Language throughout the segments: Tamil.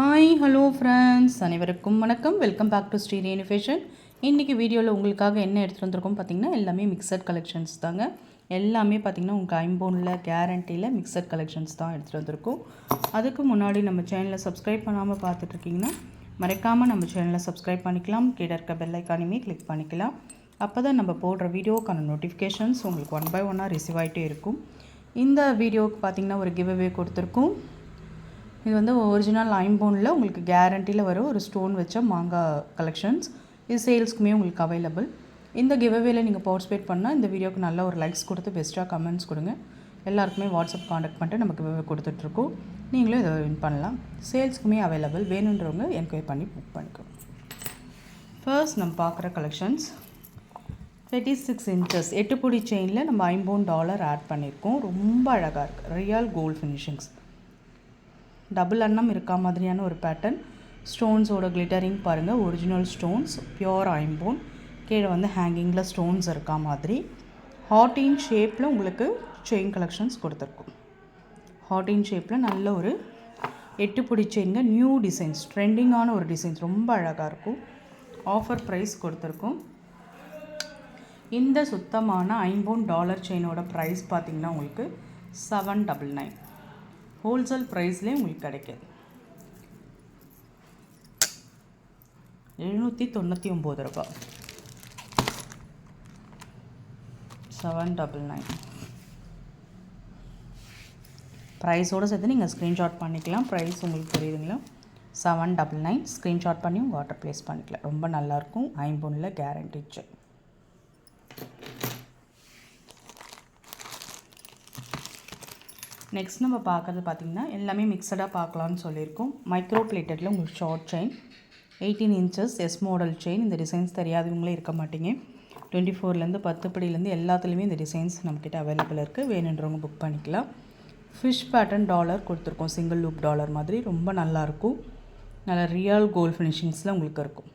ஹாய் ஹலோ ஃப்ரெண்ட்ஸ், அனைவருக்கும் வணக்கம். Welcome back to Sri Renu fashion. இன்றைக்கி வீடியோவில் உங்களுக்காக என்ன எடுத்துகிட்டு வந்திருக்கோம் பார்த்திங்கன்னா, எல்லாமே மிக்சட் கலெக்ஷன்ஸ் தாங்க. எல்லாமே பார்த்திங்கன்னா உங்களுக்கு ஐம்போனில் கேரண்டியில் மிக்சட் கலெக்ஷன்ஸ் தான் எடுத்துகிட்டு வந்திருக்கோம். அதுக்கு முன்னாடி நம்ம சேனலை சப்ஸ்கிரைப் பண்ணாமல் பார்த்துட்ருக்கீங்கன்னா மறக்காமல் நம்ம சேனலை சப்ஸ்கிரைப் பண்ணிக்கலாம். கீழே இருக்க பெல் ஐக்கானையுமே கிளிக் பண்ணிக்கலாம். அப்போ தான் நம்ம போடுற வீடியோக்கான நோட்டிஃபிகேஷன்ஸ் உங்களுக்கு 1 by 1 ரிசீவ் ஆகிட்டே இருக்கும். இந்த வீடியோவுக்கு பார்த்திங்கன்னா ஒரு கிவ் அவே கொடுத்துருக்கோம். இது வந்து ஒரிஜினல் ஐம்போனில் உங்களுக்கு கேரண்டியில் வரும் ஒரு ஸ்டோன் வச்ச மாங்காய் கலெக்ஷன்ஸ். இது சேல்ஸ்க்குமே உங்களுக்கு அவைலபிள். இந்த கிவ்அவேல நீங்கள் பார்ட்டிசிபேட் பண்ணால் இந்த வீடியோக்கு நல்ல ஒரு லைக்ஸ் கொடுத்து பெஸ்ட்டாக கமெண்ட்ஸ் கொடுங்க. எல்லாருக்குமே வாட்ஸ்அப் காண்டாக்ட் பண்ணிட்டு நம்ம கிவ்அவே கொடுத்துட்ருக்கோம். நீங்களும் இதை வின் பண்ணலாம். சேல்ஸ்க்குமே அவைலபிள். வேணுன்றவங்க என்கொயரி பண்ணி புக் பண்ணிக்கோங்க. ஃபர்ஸ்ட் நம்ம பார்க்குற கலெக்ஷன்ஸ் 36 inches 8 புடி செயினில் நம்ம $50 ஆட் பண்ணியிருக்கோம். ரொம்ப அழகாக இருக்குது. Real gold finishings. டபுள் அன்னம் இருக்கா மாதிரியான ஒரு பேட்டர்ன். ஸ்டோன்ஸோட கிளிட்டரிங் பாருங்கள். ஒரிஜினல் ஸ்டோன்ஸ், பியோர் ஐம்போன். கீழே வந்து ஹேங்கிங்கில் ஸ்டோன்ஸ் இருக்கா மாதிரி ஹார்டின் ஷேப்பில் உங்களுக்கு செயின் கலெக்ஷன்ஸ் கொடுத்துருக்கோம். ஹார்டின் ஷேப்பில் நல்ல ஒரு 8 புடி செயின்ங்க. நியூ டிசைன்ஸ், ட்ரெண்டிங்கான ஒரு டிசைன்ஸ், ரொம்ப அழகாக இருக்கும். ஆஃபர் ப்ரைஸ் கொடுத்துருக்கோம். இந்த சுத்தமான $50 செயினோட ப்ரைஸ் பார்த்திங்கன்னா உங்களுக்கு $799. ஹோல்சேல் ப்ரைஸ்லேயே உங்களுக்கு கிடைக்கிது. 799 ரூபா. 799 ப்ரைஸோடு சேர்த்து நீங்கள் ஸ்க்ரீன்ஷாட் பண்ணிக்கலாம். ப்ரைஸ் உங்களுக்கு புரியுதுங்களா? 799 ஸ்க்ரீன்ஷாட் பண்ணி உங்கள் ஆர்டர் ப்ளேஸ் பண்ணிக்கலாம். ரொம்ப நல்லாயிருக்கும். ஐம்போனில் கேரண்டி செக். நெக்ஸ்ட் நம்ம பார்க்குறது பார்த்திங்கன்னா எல்லாமே மிக்சடாக பார்க்கலான்னு சொல்லியிருக்கோம். மைக்ரோ பிளேட்டடில் உங்களுக்கு short chain 18 inches S model chain. இந்த டிசைன்ஸ் தெரியாதவங்களே இருக்க மாட்டீங்க. 24லேருந்து 10 படியிலேருந்து எல்லாத்துலேயுமே இந்த டிசைன்ஸ் நம்மக்கிட்ட அவைலபிள் இருக்குது. வேணுன்றவங்க புக் பண்ணிக்கலாம். ஃபிஷ் பேட்டர்ன் டாலர் கொடுத்துருக்கோம். சிங்கிள் லூப் டாலர் மாதிரி ரொம்ப நல்லாயிருக்கும். நல்ல ரியல் கோல்ட் ஃபினிஷிங்ஸில் உங்களுக்கு இருக்கும்.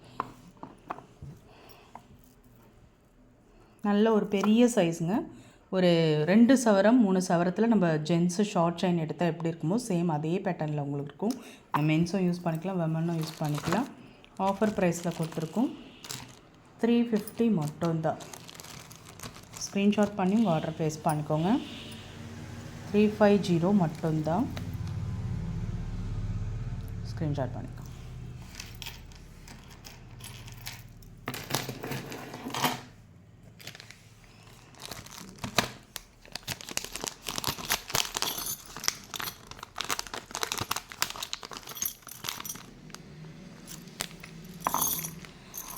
நல்ல ஒரு பெரிய சைஸுங்க. ஒரு 2 சவரம் 3 சவரத்தில் நம்ம ஜென்ஸு ஷார்ட் செயின் எடுத்தால் எப்படி இருக்குமோ சேம் அதே பேட்டர்னில் உங்களுக்கு இருக்கும். மென்ஸும் யூஸ் பண்ணிக்கலாம், விமனும் யூஸ் பண்ணிக்கலாம். ஆஃபர் ப்ரைஸில் கொடுத்துருக்கோம். 350 மட்டும்தான். ஸ்க்ரீன்ஷாட் பண்ணி உங்கள் ஆர்டர் ப்ளேஸ் பண்ணிக்கோங்க. 350 மட்டும்தான். ஸ்க்ரீன்ஷாட் பண்ணிக்கோங்க.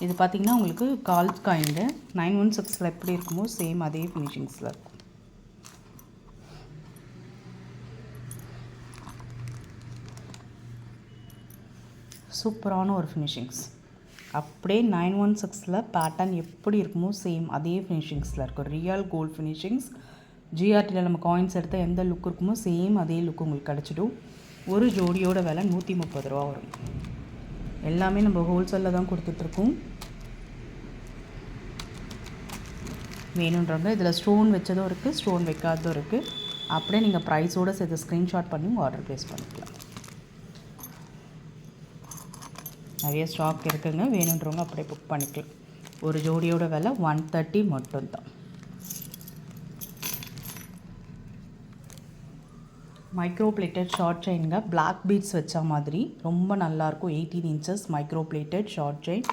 இது பார்த்திங்கன்னா உங்களுக்கு கால் காயின்ல 916 எப்படி இருக்குமோ சேம் அதே ஃபினிஷிங்ஸில் இருக்கும். சூப்பரான ஒரு ஃபினிஷிங்ஸ். அப்படியே 916 பேட்டர்ன் எப்படி இருக்குமோ சேம் அதே ஃபினிஷிங்ஸில் இருக்கும். Real gold finishings. ஜிஆர்டியில் நம்ம காயின்ஸ் எடுத்தால் எந்த லுக் இருக்குமோ சேம் அதே லுக் உங்களுக்கு கிடச்சிடும். ஒரு ஜோடியோட விலை 130 ரூபா வரும். எல்லாமே நம்ம ஹோல்சேலில் தான் கொடுத்துட்ருக்கோம். வேணுன்றவங்க இதில் ஸ்டோன் வச்சதும் இருக்குது, ஸ்டோன் வைக்காததும் இருக்குது. அப்படியே நீங்கள் ப்ரைஸோடு சேர்த்து ஸ்க்ரீன்ஷாட் பண்ணி உங்கள் ஆர்டர் ப்ளேஸ் பண்ணிக்கலாம். நிறைய ஸ்டாக் இருக்குதுங்க. வேணுன்றவங்க அப்படியே புக் பண்ணிக்கலாம். ஒரு ஜோடியோட விலை 130 மட்டும்தான். மைக்ரோ பிளேட்டட் ஷார்ட் செயின்ங்க. பிளாக் பீட்ஸ் வச்ச மாதிரி ரொம்ப நல்லாயிருக்கும். 18 inches micro plated short chain.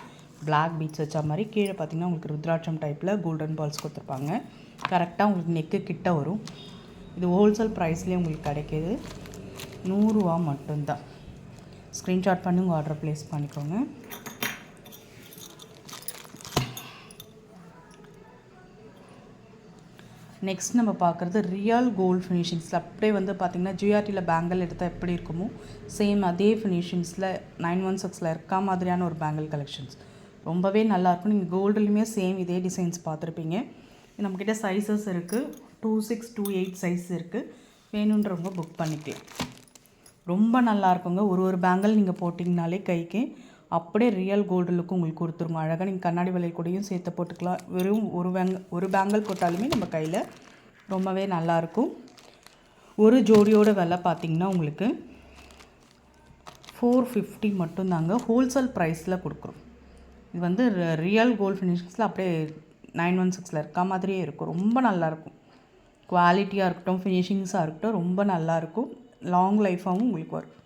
Black beads வச்ச மாதிரி கீழே பார்த்திங்கன்னா உங்களுக்கு ருத்ராட்சம் டைப்பில் கோல்டன் பால்ஸ் கொடுத்துருப்பாங்க. கரெக்டாக உங்களுக்கு நெக்கு கிட்ட வரும். இது ஹோல்சேல் ப்ரைஸ்லேயே உங்களுக்கு கிடைக்கிது. 100 ரூபா மட்டும்தான். ஸ்க்ரீன்ஷாட் பண்ணி உங்கள் ஆர்டர் ப்ளேஸ் பண்ணிக்கோங்க. நெக்ஸ்ட் நம்ம பார்க்குறது ரியல் கோல்ட் ஃபினிஷிங்ஸில் அப்படியே வந்து பார்த்திங்கன்னா ஜிஆர்டியில் பேங்கிள் எடுத்தால் எப்படி இருக்குமோ சேம் அதே ஃபினிஷிங்ஸில் 916 இருக்கா மாதிரியான ஒரு பேங்கிள் கலெக்ஷன்ஸ். ரொம்பவே நல்லாயிருக்கும். நீங்கள் கோல்டுலேயுமே சேம் இதே டிசைன்ஸ் பார்த்துருப்பீங்க. நம்மக்கிட்ட சைஸஸ் இருக்குது. 26, 28 சைஸ் இருக்குது. வேணுன்றவங்க புக் பண்ணிக்கலாம். ரொம்ப நல்லாயிருக்குங்க. ஒரு பேங்கிள் நீங்கள் போட்டிங்கனாலே கைக்கு அப்படியே ரியல் கோல்டு லுக்கு உங்களுக்கு கொடுத்துருங்க. அழகாக நீங்கள் கண்ணாடி வளையல் கூடயும் சேர்த்து போட்டுக்கலாம். வெறும் ஒரு பேங்கிள் போட்டாலுமே நம்ம கையில் ரொம்பவே நல்லாயிருக்கும். ஒரு ஜோடியோட விலை பார்த்திங்கன்னா உங்களுக்கு 450 மட்டும்தாங்க. ஹோல்சேல் ப்ரைஸில் கொடுக்குறோம். இது வந்து ரியல் கோல்ட் ஃபினிஷிங்ஸில் அப்படியே 916 இருக்க மாதிரியே இருக்கும். ரொம்ப நல்லாயிருக்கும். குவாலிட்டியாக இருக்கட்டும், ஃபினிஷிங்ஸாக இருக்கட்டும், ரொம்ப நல்லாயிருக்கும். லாங் லைஃபாகவும் உங்களுக்கு வரும்.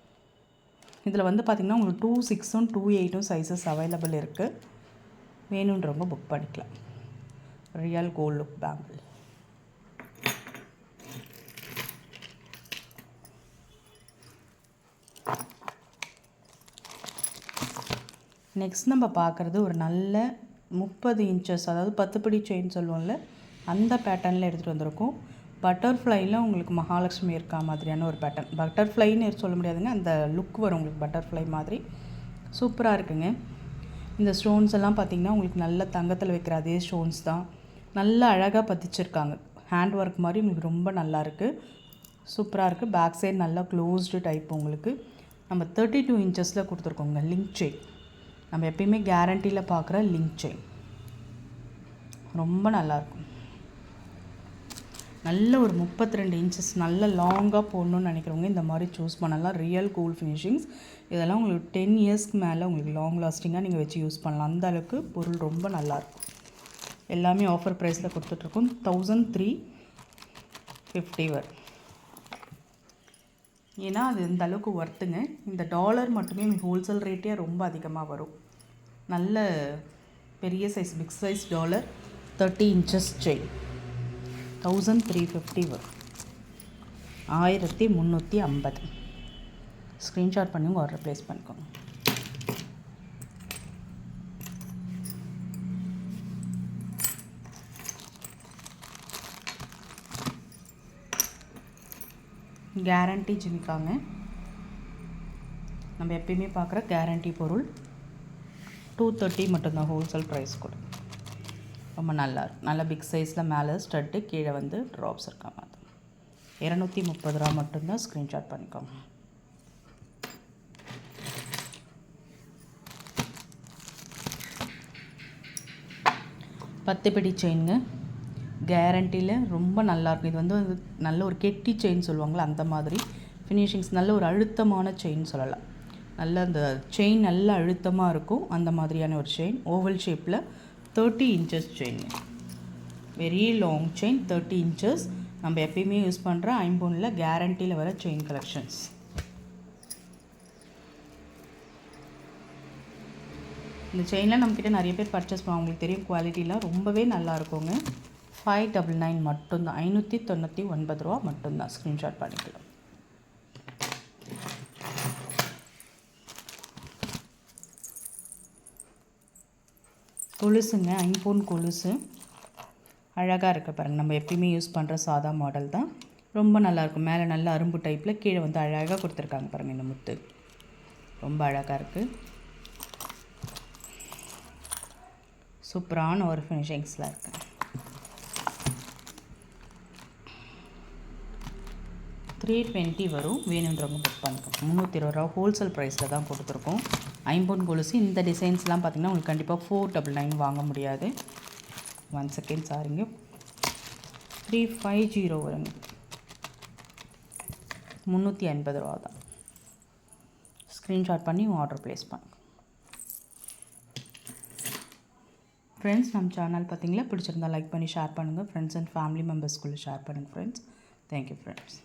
இதில் வந்து பார்த்திங்கன்னா உங்களுக்கு 2/6 2/8 சைஸஸ் அவைலபிள் இருக்குது. வேணுன்றவங்க புக் பண்ணிக்கலாம். Real gold look bangle. Next நம்ம பார்க்குறது ஒரு நல்ல 30 இன்ச்சஸ், அதாவது 10 படி செயின் சொல்லுவோம்ல, அந்த பேட்டர்னில் எடுத்துகிட்டு வந்திருக்கோம். பட்டர்ஃப்ளையில் உங்களுக்கு மகாலட்சுமி இருக்கா மாதிரியான ஒரு பேட்டர்ன். பட்டர்ஃப்ளைன்னு சொல்ல முடியாதுங்க, அந்த லுக் வரும் உங்களுக்கு பட்டர்ஃப்ளை மாதிரி. சூப்பராக இருக்குங்க. இந்த ஸ்டோன்ஸ் எல்லாம் பார்த்திங்கன்னா உங்களுக்கு நல்ல தங்கத்தில் வைக்கிற அதே ஸ்டோன்ஸ் தான். நல்லா அழகாக பதிச்சிருக்காங்க. ஹேண்ட் ஒர்க் மாதிரி உங்களுக்கு ரொம்ப நல்லா இருக்குது. சூப்பராக இருக்குது. பேக் சைடு நல்லா க்ளோஸ்டு டைப் உங்களுக்கு. நம்ம 32 இன்ச்சஸில் கொடுத்துருக்கோங்க. லிங்க் செயின் நம்ம எப்பயுமே கேரண்டியில் பார்க்குற லிங்க் செயின் ரொம்ப நல்லாயிருக்கும். நல்ல ஒரு 32 இன்ச்சஸ் நல்ல லாங்காக போடணுன்னு நினைக்கிறவங்க இந்த மாதிரி சூஸ் பண்ணலாம். ரியல் கோல்ட் ஃபினிஷிங்ஸ் இதெல்லாம் உங்களுக்கு 10 இயர்ஸ்க்கு மேலே உங்களுக்கு லாங் லாஸ்டிங்காக நீங்கள் வச்சு யூஸ் பண்ணலாம். அந்த அளவுக்கு பொருள் ரொம்ப நல்லாயிருக்கும். எல்லாமே ஆஃபர் ப்ரைஸில் கொடுத்துட்ருக்கோம். 1350 வரும். ஏன்னா அது இந்த அளவுக்கு ஒர்த்துங்க. இந்த டாலர் மட்டுமே ஹோல்சேல் ரேட்டே ரொம்ப அதிகமாக வரும். நல்ல பெரிய size big size dollar 30 inches chain 1350 வரும். 1350. ஸ்க்ரீன்ஷாட் பண்ணி உங்கள் ஆர்டர் ப்ளேஸ் பண்ணிக்கோங்க. கேரண்டி ஜிமிக்காங்க. நம்ம எப்பயுமே பார்க்குற கேரண்டி பொருள். 230 மட்டும்தான் ஹோல்சேல் ப்ரைஸ் கூட. ரொம்ப நல்லாயிருக்கும். நல்ல பிக் சைஸில் மேலே ஸ்டட்டு, கீழே வந்து ட்ராப்ஸ் இருக்க மாதிரி. 230 ரூபா மட்டும்தான். ஸ்க்ரீன்ஷாட் பண்ணிக்கோங்க. பத்துப்படி செயினுங்க. கேரண்டியில் ரொம்ப நல்லாயிருக்கும். இது வந்து நல்ல ஒரு கெட்டி செயின் சொல்லுவாங்களே அந்த மாதிரி ஃபினிஷிங்ஸ். நல்ல ஒரு அழுத்தமான செயின் சொல்லலாம். நல்ல அந்த செயின் நல்ல அழுத்தமாக இருக்கும். அந்த மாதிரியான ஒரு செயின் ஓவல் ஷேப்பில் 30 inches chain. Very long chain 30 inches. நம்ம எப்பயுமே யூஸ் பண்ணுற ஐம்பொனில் கேரண்டியில் வர செயின் கலெக்ஷன்ஸ். இந்த செயினில் நம்மக்கிட்ட நிறைய பேர் பர்ச்சேஸ் பண்ணுவாங்க. உங்களுக்கு தெரியும் குவாலிட்டிலாம் ரொம்பவே நல்லா இருக்குங்க. 599 மட்டும்தான். 599 ரூபா மட்டும்தான். ஸ்க்ரீன்ஷாட் பண்ணிக்கலாம். கொலுசுங்க, ஐம்பொன் கொலுசு அழகாக இருக்க பாருங்கள். நம்ம எப்பயுமே யூஸ் பண்ணுற சாதா மாடல் தான். ரொம்ப நல்லாயிருக்கும். மேலே நல்ல அரும்பு டைப்பில், கீழே வந்து அழகாக கொடுத்துருக்காங்க பாருங்கள். இந்த முத்து ரொம்ப அழகாக இருக்குது. சூப்பரான ஒரு ஃபினிஷிங்ஸில் இருக்குது. 320 வரும். வேணுன்றவங்க புக் பண்ணிக்கோங்க. 320 ரூபா ஹோல்சேல் ப்ரைஸில் தான் கொடுத்துருக்கோம். ஐம்பொன் கொலுசு இந்த டிசைன்ஸ்லாம் பார்த்திங்கன்னா உங்களுக்கு கண்டிப்பாக 499 வாங்க முடியாது. 1 செகண்ட் சாரிங்க. 350 வருங்க. 350 ரூபா தான். ஸ்க்ரீன்ஷாட் பண்ணி ஆர்டர் ப்ளேஸ் பண்ணுங்க. ஃப்ரெண்ட்ஸ், நம்ம சேனல் பார்த்திங்களா பிடிச்சிருந்தா லைக் பண்ணி ஷேர் பண்ணுங்கள். ஃப்ரெண்ட்ஸ் அண்ட் ஃபேமிலி மெம்பர்ஸ்குள்ளே ஷேர் பண்ணுங்கள் ஃப்ரெண்ட்ஸ். Thank you friends.